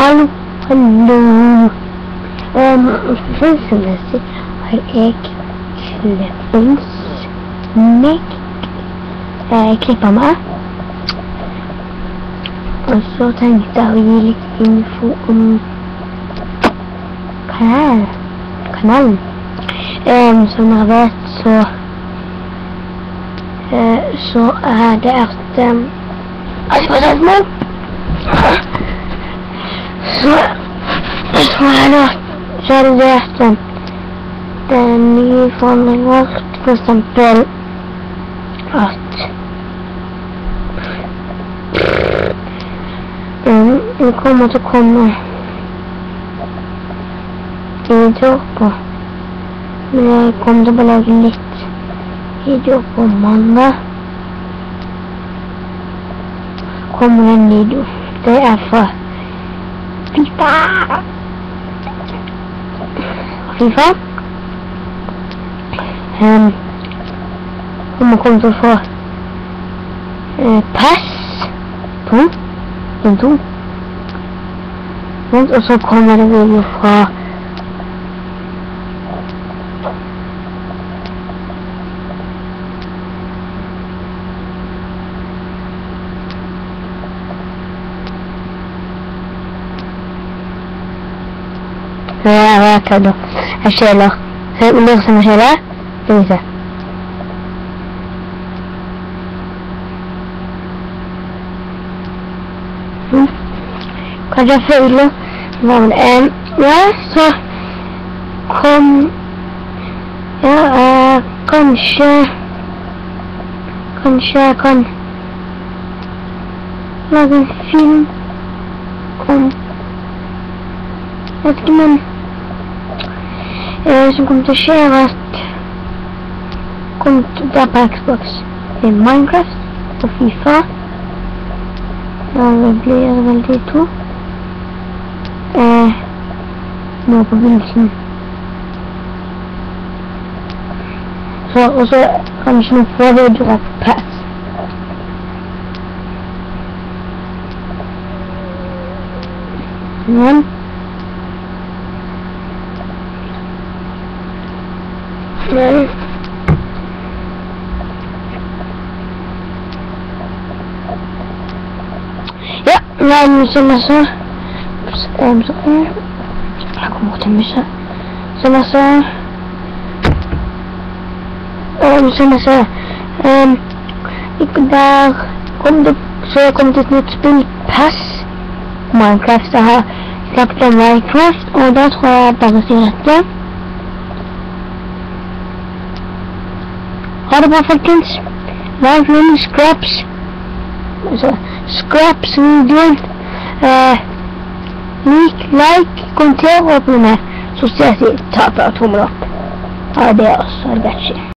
Hallo. Følelsesmessig har jeg klippet meg. Og så tenkte jeg å gi litt info om kanalen. Som jeg vet, så er det at så er det at det er nye forandringer, for eksempel at det kommer til å komme videoer på, men jeg kommer til å lage litt videoer på mandag. Kommer en video, det er fra FIFA. Og man kommer til å få PES 2, og så kommer det video fra jeg kødder. Jeg skjeler. Så jeg blir som jeg skjeler. Skal vi se. Kanskje jeg føler navnet. Ja, så kom... Ja, kanskje jeg kan lage en film om... Jeg vet ikke, men som kommer til å skje er at det er på Xbox i Minecraft og FIFA. Da blir det vel de to. Nå på begynnelsen. Og så kanskje noen få videoer på PES. Ja, men som jeg sa, jeg kommer til musa. Som jeg sa, ikke der kom det, så jeg kom til et nytt spill, PES, Minecraft. Jeg har sagt om Minecraft, og da tror jeg bare sier dette. Ha det bra, folkens. Like min Scraps-videoen. Like, kommenter og abonner. Så ses vi. Ta på tommel opp. Ha det også.